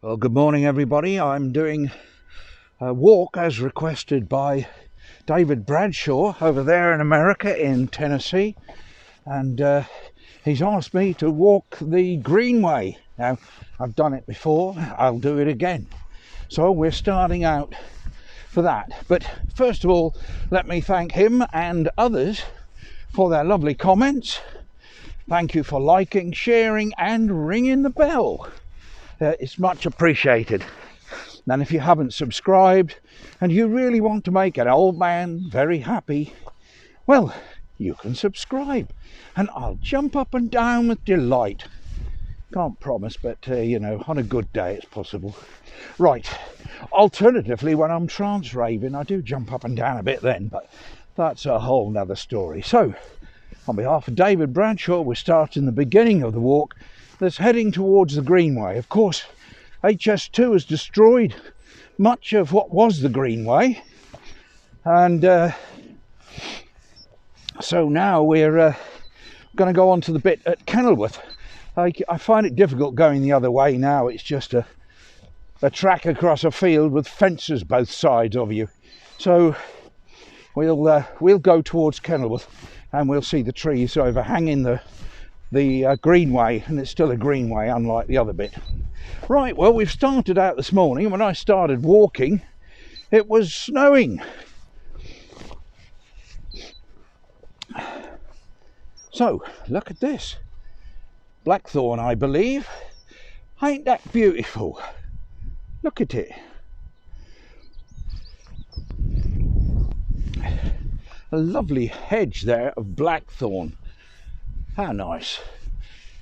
Well, good morning everybody. I'm doing a walk as requested by David Bradshaw over there in America in Tennessee, and he's asked me to walk the Greenway. Now, I've done it before, I'll do it again. So we're starting out for that. But first of all, let me thank him and others for their lovely comments. Thank you for liking, sharing and ringing the bell. It's much appreciated. And if you haven't subscribed and you really want to make an old man very happy, well, you can subscribe and I'll jump up and down with delight. Can't promise, but you know, on a good day it's possible. Right, alternatively, when I'm trance raving, I do jump up and down a bit then, but that's a whole nother story. So on behalf of David Bradshaw, we're starting the beginning of the walk that's heading towards the Greenway. Of course, HS2 has destroyed much of what was the Greenway, and so now we're going to go on to the bit at Kenilworth. I find it difficult going the other way now. It's just a track across a field with fences both sides of you. So we'll go towards Kenilworth and we'll see the trees overhanging the Greenway, and it's still a Greenway unlike the other bit. Right, well, we've started out this morning, and when I started walking it was snowing. So look at this blackthorn, I believe. Ain't that beautiful? Look at it. A lovely hedge there of blackthorn. How nice.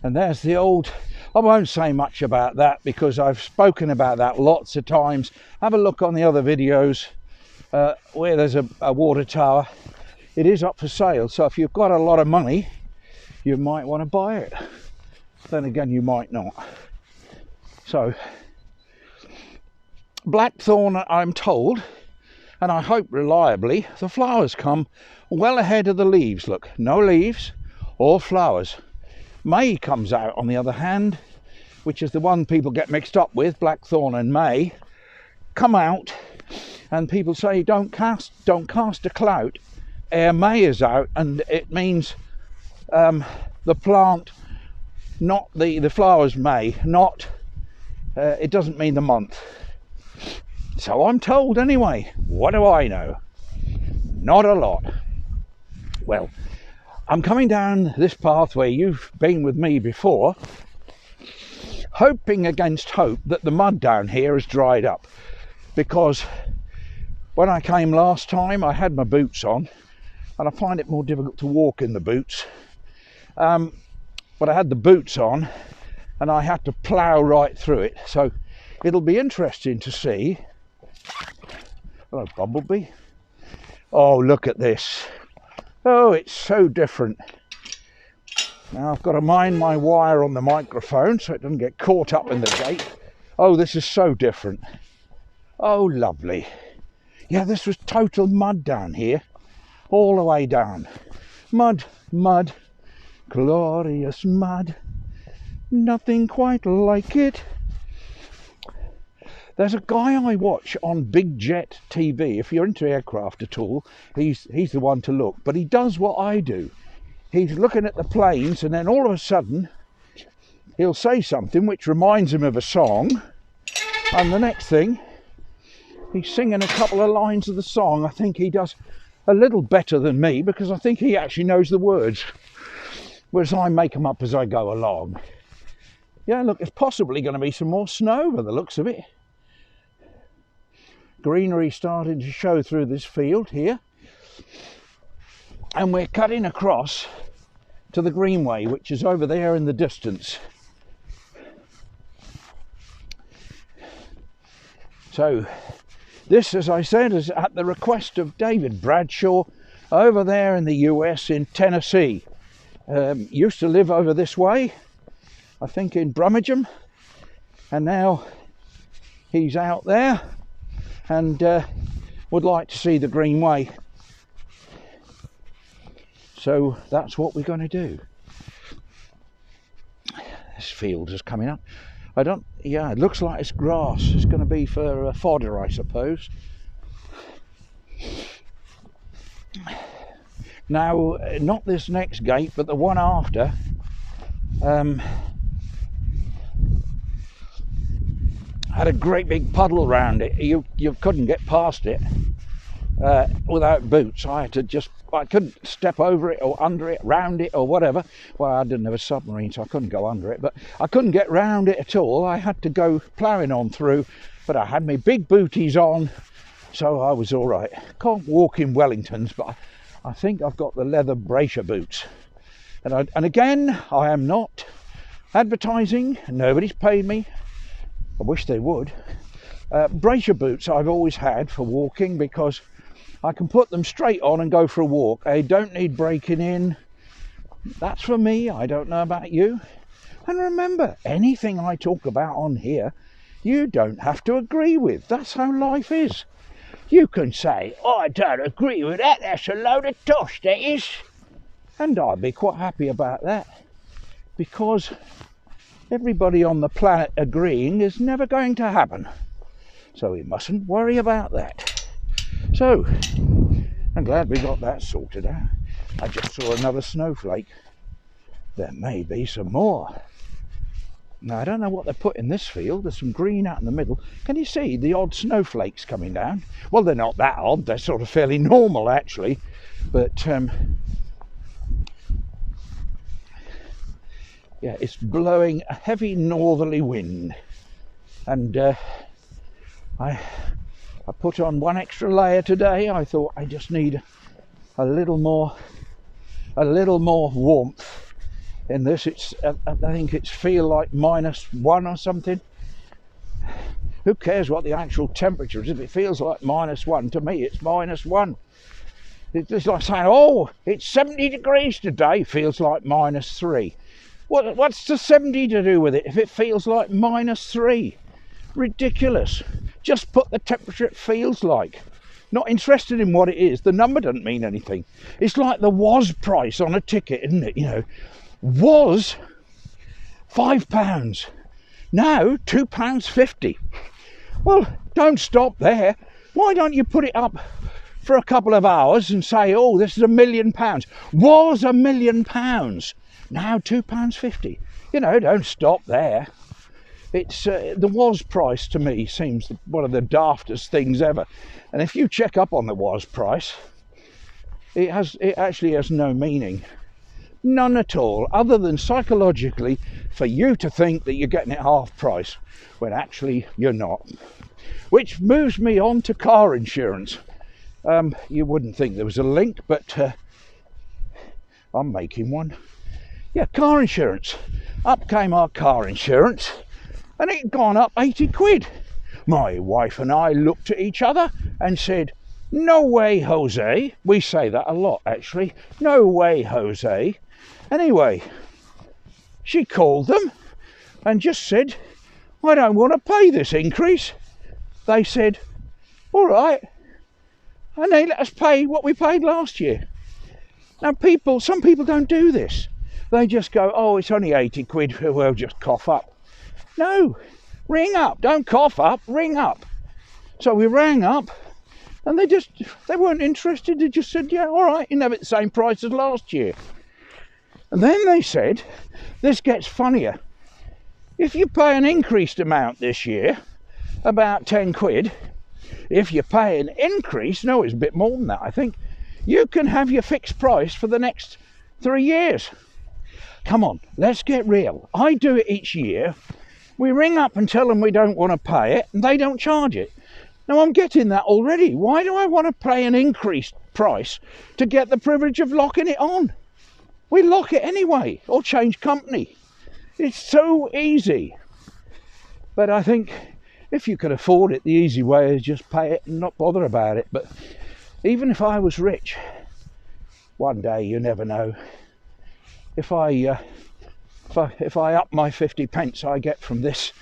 And there's the old, I won't say much about that because I've spoken about that lots of times. Have a look on the other videos where there's a water tower. It is up for sale, so if you've got a lot of money you might want to buy it. Then again, you might not. So blackthorn, I'm told, and I hope reliably, the flowers come well ahead of the leaves. Look, no leaves or flowers. May comes out, on the other hand, which is the one people get mixed up with. Blackthorn and May come out, and people say don't cast a clout ere May is out, and it means the plant, not the flowers May, not it doesn't mean the month. So I'm told anyway. What do I know? Not a lot. Well, I'm coming down this pathway. You've been with me before, hoping against hope that the mud down here has dried up, because when I came last time I had my boots on and I find it more difficult to walk in the boots, but I had the boots on and I had to plough right through it. So it'll be interesting to see. Hello, Bumblebee. Oh, look at this. Oh, it's so different. Now I've got to mind my wire on the microphone so it doesn't get caught up in the gate. Oh, this is so different. Oh, lovely. Yeah, this was total mud down here, all the way down. Mud, mud, glorious mud. Nothing quite like it. There's a guy I watch on Big Jet TV. If you're into aircraft at all, he's the one to look. But he does what I do. He's looking at the planes, and then all of a sudden he'll say something which reminds him of a song, and the next thing he's singing a couple of lines of the song. I think he does a little better than me, because I think he actually knows the words, whereas I make them up as I go along. Yeah, look, there's possibly going to be some more snow by the looks of it. Greenery starting to show through this field here, and we're cutting across to the Greenway, which is over there in the distance. So this, as I said, is at the request of David Bradshaw over there in the US in Tennessee. Used to live over this way, I think in Brummagem, and now he's out there and would like to see the Greenway. So that's what we're going to do. This field is coming up. Yeah, it looks like it's grass. It's going to be for fodder, I suppose. Now, not this next gate, but the one after. Had a great big puddle around it. You couldn't get past it without boots. I couldn't step over it or under it, round it or whatever. Well, I didn't have a submarine, so I couldn't go under it, but I couldn't get round it at all. I had to go ploughing on through, but I had my big booties on, so I was all right. Can't walk in Wellingtons, but I think I've got the leather bracer boots. And again, I am not advertising. Nobody's paid me. I wish they would. Bracer boots I've always had for walking because I can put them straight on and go for a walk. They don't need breaking in. That's for me. I don't know about you. And remember, anything I talk about on here, you don't have to agree with. That's how life is. You can say, I don't agree with that. That's a load of tosh, that is. And I'd be quite happy about that. Because everybody on the planet agreeing is never going to happen. So we mustn't worry about that. So, I'm glad we got that sorted out. I just saw another snowflake. There may be some more. Now, I don't know what they put in this field. There's some green out in the middle. Can you see the odd snowflakes coming down? Well, they're not that odd. They're sort of fairly normal, actually. But, yeah, it's blowing a heavy northerly wind. And I put on one extra layer today. I thought I just need a little more warmth in this. It's I think it's feel like -1 or something. Who cares what the actual temperature is? If it feels like -1, to me it's -1. It's like saying, oh, it's 70 degrees today, feels like -3. What's the 70 to do with it if it feels like -3? Ridiculous. Just put the temperature it feels like. Not interested in what it is. The number doesn't mean anything. It's like the was price on a ticket, isn't it? You know, was £5. Now £2.50. Well, don't stop there. Why don't you put it up for a couple of hours and say, oh, this is £1 million. Was £1 million. Now £2.50. You know, don't stop there. It's the was price to me seems one of the daftest things ever. And if you check up on the was price, it actually has no meaning. None at all, other than psychologically for you to think that you're getting it half price when actually you're not. Which moves me on to car insurance. You wouldn't think there was a link, but I'm making one. Yeah, car insurance. Up came our car insurance and it had gone up 80 quid. My wife and I looked at each other and said, no way, Jose. We say that a lot, actually. No way, Jose. Anyway, she called them and just said, I don't want to pay this increase. They said, all right. And they let us pay what we paid last year. Now, some people don't do this. They just go, oh, it's only 80 quid. We'll just cough up. No, ring up. Don't cough up, ring up. So we rang up and they weren't interested. They just said, yeah, all right, you can have it the same price as last year. And then they said, this gets funnier. If you pay an increased amount this year, about 10 quid, if you pay an increase, no, it's a bit more than that, I think, you can have your fixed price for the next 3 years. Come on, let's get real. I do it each year. We ring up and tell them we don't want to pay it, and they don't charge it. Now, I'm getting that already. Why do I want to pay an increased price to get the privilege of locking it on? We lock it anyway, or change company. It's so easy. But I think if you can afford it, the easy way is just pay it and not bother about it. But even if I was rich, one day, you never know. If I up my 50 pence I get from this,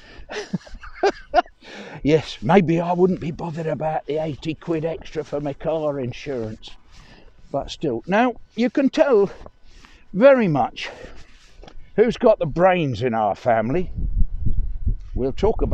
yes, maybe I wouldn't be bothered about the 80 quid extra for my car insurance. But still, now you can tell very much who's got the brains in our family we'll talk about